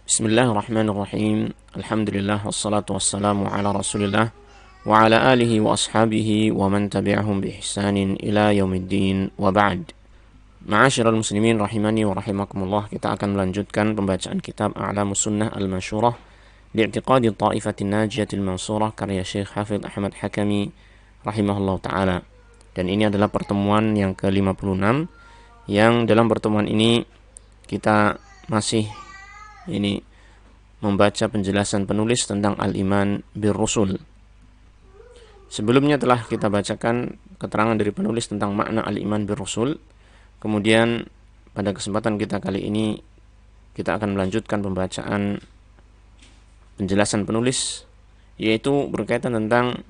Bismillahirrahmanirrahim. Alhamdulillah wassalatu wassalamu ala Rasulillah wa ala alihi wa ashabihi wa man tabi'ahum bi ihsanin ila yaumiddin wa ba'd. Ma'asyiral muslimin rahimani wa rahimakumullah, kita akan melanjutkan pembacaan kitab A'lamus Sunnah Al-Mansyurah li'tiqadi Ta'ifatin Najiyatil Mansurah karya Syekh Hafidz Ahmad Hakami rahimahullah taala. Dan ini adalah pertemuan yang ke-56, yang dalam pertemuan ini kita masih membaca penjelasan penulis tentang al-iman bir-rusul. Sebelumnya telah kita bacakan keterangan dari penulis tentang makna al-iman bir-rusul. Kemudian pada kesempatan kita kali ini kita akan melanjutkan pembacaan penjelasan penulis, yaitu berkaitan tentang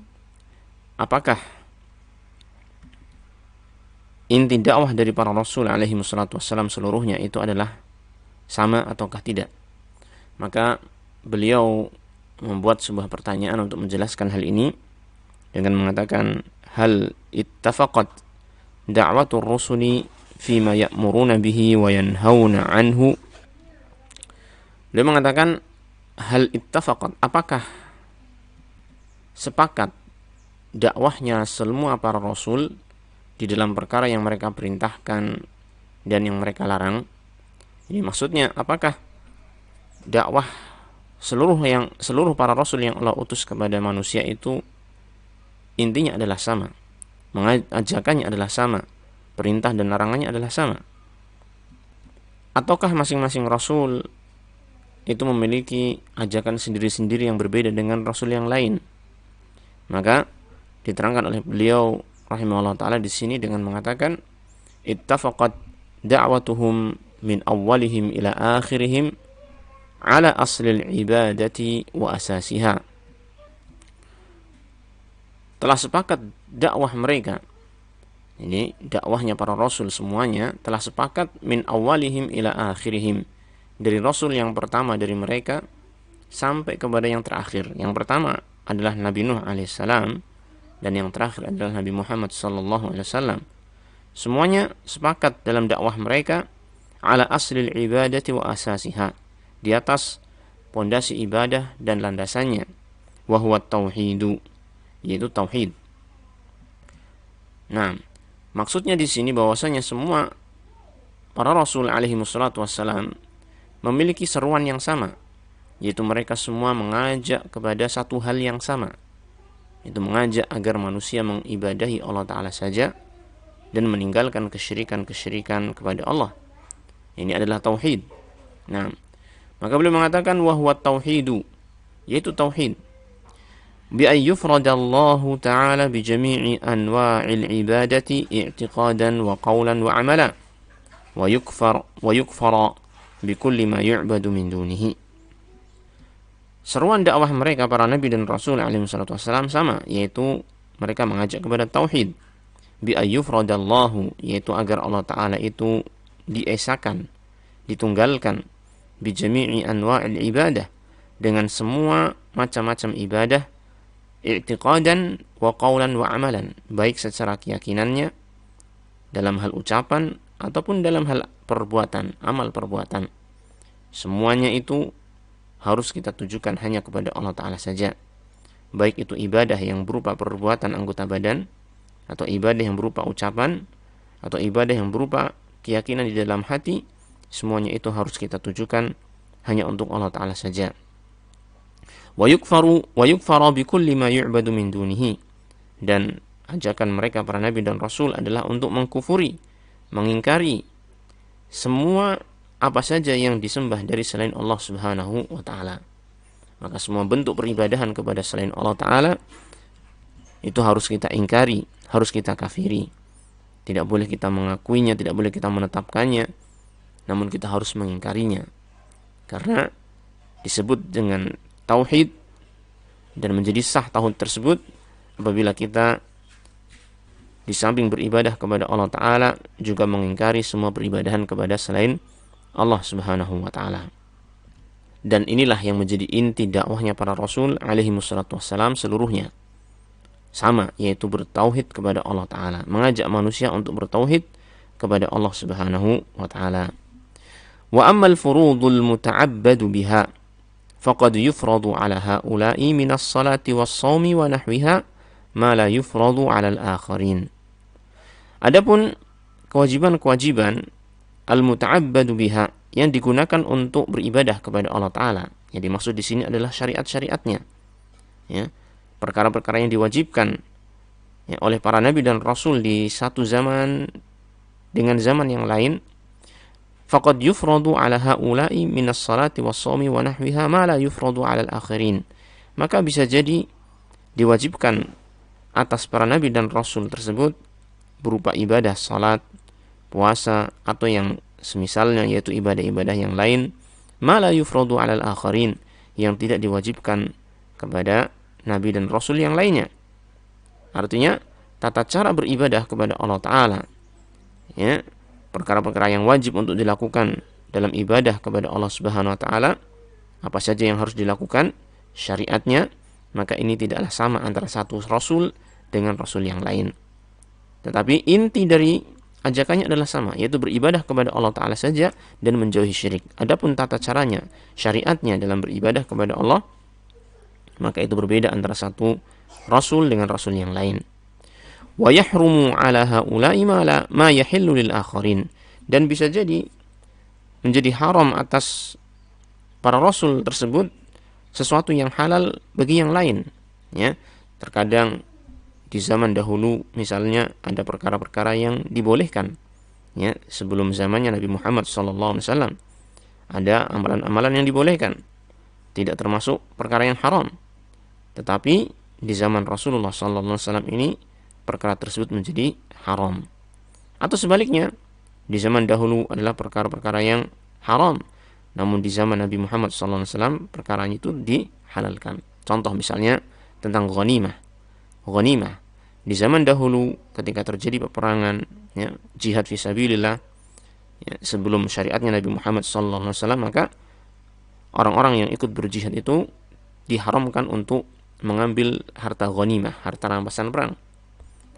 apakah inti dakwah dari para rasul alaihi wassalatu wassalam seluruhnya itu adalah sama ataukah tidak. Maka beliau membuat sebuah pertanyaan untuk menjelaskan hal ini dengan mengatakan, hal ittafaqat da'watur rusuli fima ya'muruna bihi wa yanhauna anhu. Beliau mengatakan, hal ittafaqat, apakah sepakat dakwahnya semua para rasul di dalam perkara yang mereka perintahkan dan yang mereka larang. Ini maksudnya, apakah dakwah seluruh para rasul yang Allah utus kepada manusia itu intinya adalah sama, ajakannya adalah sama, perintah dan larangannya adalah sama, ataukah masing-masing rasul itu memiliki ajakan sendiri-sendiri yang berbeda dengan rasul yang lain? Maka diterangkan oleh beliau rahimahullah taala di sini dengan mengatakan, ittafaqat da'watuhum min awwalihim ila akhirihim ala aslil ibadati wa asasiha. Telah sepakat dakwah mereka, ini dakwahnya para rasul semuanya telah sepakat min awalihim ila akhirihim, dari rasul yang pertama dari mereka sampai kepada yang terakhir. Yang pertama adalah Nabi Nuh alaihissalam dan yang terakhir adalah Nabi Muhammad sallallahu alaihi wasallam. Semuanya sepakat dalam dakwah mereka ala aslil ibadati wa asasiha, di atas pondasi ibadah dan landasannya, wa huwa tauhidu, yaitu tauhid. Nah, maksudnya di sini bahwasanya semua para rasul alaihi wassalatu wassalam memiliki seruan yang sama, yaitu mereka semua mengajak kepada satu hal yang sama, yaitu mengajak agar manusia mengibadahi Allah Ta'ala saja dan meninggalkan kesyirikan-kesyirikan kepada Allah. Ini adalah tauhid. Nah, maka beliau mengatakan wahwa tauhidu, yaitu tauhid, bi ay yufradallahu ta'ala bi jami'i anwa'il ibadati i'tiqadan wa qawlan wa amala wa yukfara bi kulli ma yu'badu min dunihi. Seruan dakwah mereka para nabi dan rasul alaihi wassalatu wassalam sama, yaitu mereka mengajak kepada tauhid, bi ay yufradallahu, yaitu agar Allah Ta'ala itu diesakan, ditunggalkan, bi jami'i anwa'il ibadah, dengan semua macam-macam ibadah, i'tiqadan wa qawlan wa amalan, baik secara keyakinannya dalam hal ucapan ataupun dalam hal perbuatan, amal perbuatan. Semuanya itu harus kita tujukan hanya kepada Allah Ta'ala saja, baik itu ibadah yang berupa perbuatan anggota badan, atau ibadah yang berupa ucapan, atau ibadah yang berupa keyakinan di dalam hati. Semuanya itu harus kita tujukan hanya untuk Allah Ta'ala saja. Wa yukfaru bi kulli ma yu'badu min dunihi, dan ajakan mereka para nabi dan rasul adalah untuk mengkufuri, mengingkari semua apa saja yang disembah dari selain Allah Subhanahu wa Ta'ala. Maka semua bentuk peribadahan kepada selain Allah Ta'ala itu harus kita ingkari, harus kita kafiri. Tidak boleh kita mengakuinya, tidak boleh kita menetapkannya, namun kita harus mengingkarinya, karena disebut dengan tauhid dan menjadi sah tauhid tersebut apabila kita di samping beribadah kepada Allah Ta'ala juga mengingkari semua peribadahan kepada selain Allah Subhanahu wa Ta'ala. Dan inilah yang menjadi inti dakwahnya para rasul alaihi wassalatu wassalam seluruhnya sama, yaitu bertauhid kepada Allah Ta'ala, mengajak manusia untuk bertauhid kepada Allah Subhanahu wa Ta'ala. Wa ammal furudul muta'abbadu biha faqad yufradu ala haula'i minas salati was shaumi wa nahwiha ma la yufradu ala al-akharin. Adapun kewajiban-kewajiban al-muta'abbadu biha yang digunakan untuk beribadah kepada Allah Ta'ala, yang dimaksud di sini adalah syariat-syariatnya, ya, perkara-perkara yang diwajibkan ya, oleh para nabi dan rasul di satu zaman dengan zaman yang lain. Faqad yufradu ala haula'i minas salati was shaumi wa nahwiha ma la yufradu ala al-akhirin. Maka bisa jadi diwajibkan atas para nabi dan rasul tersebut berupa ibadah salat, puasa atau yang semisalnya, yaitu ibadah-ibadah yang lain, ma la yufradu ala al-akhirin, yang tidak diwajibkan kepada nabi dan rasul yang lainnya. Artinya tata cara beribadah kepada Allah Ta'ala, ya, perkara-perkara yang wajib untuk dilakukan dalam ibadah kepada Allah Subhanahu wa Ta'ala, apa saja yang harus dilakukan syariatnya, maka ini tidaklah sama antara satu rasul dengan rasul yang lain. Tetapi inti dari ajakannya adalah sama, yaitu beribadah kepada Allah Ta'ala saja dan menjauhi syirik. Adapun tata caranya, syariatnya dalam beribadah kepada Allah, maka itu berbeda antara satu rasul dengan rasul yang lain. Wa yahrumu ala haula'i ma yahillu lil akharin, dan bisa jadi menjadi haram atas para rasul tersebut sesuatu yang halal bagi yang lain, ya. Terkadang di zaman dahulu misalnya ada perkara-perkara yang dibolehkan, ya, sebelum zamannya Nabi Muhammad SAW ada amalan-amalan yang dibolehkan, tidak termasuk perkara yang haram. Tetapi di zaman Rasulullah SAW ini perkara tersebut menjadi haram. Atau sebaliknya, di zaman dahulu adalah perkara-perkara yang haram, namun di zaman Nabi Muhammad SAW perkaranya itu dihalalkan. Contoh misalnya tentang ghanimah. Ghanimah di zaman dahulu ketika terjadi peperangan, ya, jihad fisabilillah, ya, sebelum syariatnya Nabi Muhammad SAW, maka orang-orang yang ikut berjihad itu diharamkan untuk mengambil harta ghanimah, harta rampasan perang.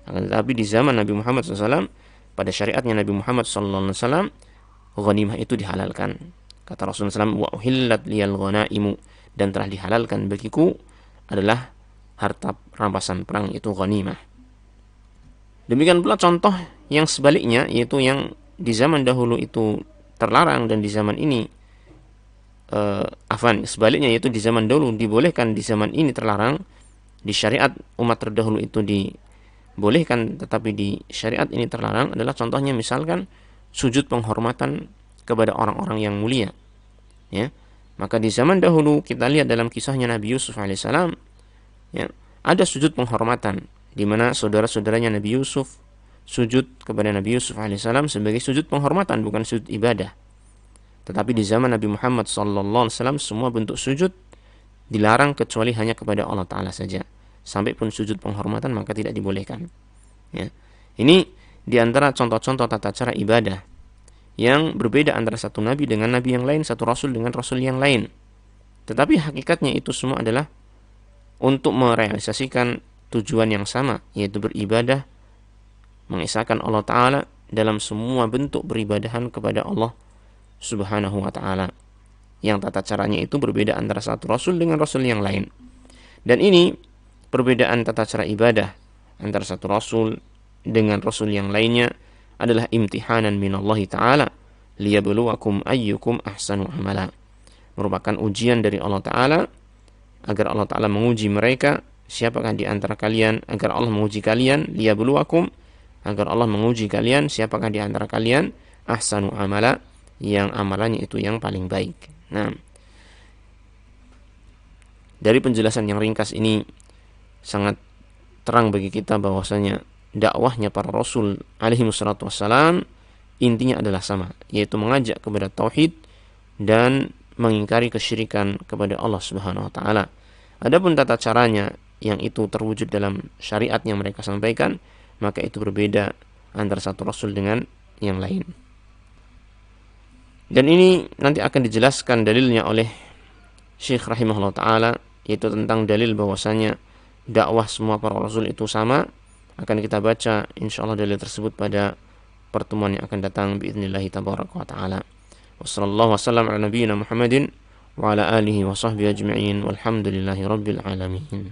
Tetapi di zaman Nabi Muhammad SAW, pada syariatnya Nabi Muhammad SAW, ghanimah itu dihalalkan. Kata Rasulullah SAW, wa uhillat liyal ghanaimu, dan telah dihalalkan bagiku adalah harta rampasan perang, itu ghanimah. Demikian pula contoh yang sebaliknya, yaitu yang di zaman dahulu itu terlarang dan di zaman ini sebaliknya, yaitu di zaman dahulu dibolehkan, di zaman ini terlarang. Di syariat umat terdahulu itu dibolehkan, tetapi di syariat ini terlarang. Adalah contohnya misalkan sujud penghormatan kepada orang-orang yang mulia, ya. Maka di zaman dahulu kita lihat dalam kisahnya Nabi Yusuf alaihissalam, ya, ada sujud penghormatan di mana saudara-saudaranya Nabi Yusuf sujud kepada Nabi Yusuf alaihissalam sebagai sujud penghormatan, bukan sujud ibadah. Tetapi di zaman Nabi Muhammad SAW semua bentuk sujud dilarang kecuali hanya kepada Allah Ta'ala saja. Sampai pun sujud penghormatan maka tidak dibolehkan, ya. Ini diantara contoh-contoh tata cara ibadah yang berbeda antara satu nabi dengan nabi yang lain, satu rasul dengan rasul yang lain. Tetapi hakikatnya itu semua adalah untuk merealisasikan tujuan yang sama, yaitu beribadah, mengesahkan Allah Ta'ala dalam semua bentuk beribadahan kepada Allah Subhanahu wa Ta'ala, yang tata caranya itu berbeda antara satu rasul dengan rasul yang lain. Dan ini perbedaan tata cara ibadah antara satu rasul dengan rasul yang lainnya adalah imtihanan minallahi ta'ala liyabluwakum ayyukum ahsanu amala, merupakan ujian dari Allah Ta'ala agar Allah Ta'ala menguji mereka, siapakah di antara kalian, agar Allah menguji kalian, liyabluwakum, agar Allah menguji kalian, siapakah di antara kalian ahsanu amala, yang amalannya itu yang paling baik. Nah, dari penjelasan yang ringkas ini sangat terang bagi kita bahwasanya dakwahnya para rasul alaihi wassalatu wassalam intinya adalah sama, yaitu mengajak kepada tauhid dan mengingkari kesyirikan kepada Allah Subhanahu wa taala. Adapun tata caranya yang itu terwujud dalam syariat yang mereka sampaikan, maka itu berbeda antara satu rasul dengan yang lain. Dan ini nanti akan dijelaskan dalilnya oleh Syekh rahimahullah ta'ala, yaitu tentang dalil bahwasanya dakwah semua para rasul itu sama. Akan kita baca insyaallah dalil tersebut pada pertemuan yang akan datang biidznillah tabaraka wa ta'ala. Wassallallahu wasallam ala nabiyyina Muhammadin wa ala alihi wa sahbihi ajma'in walhamdulillahi rabbil alamin.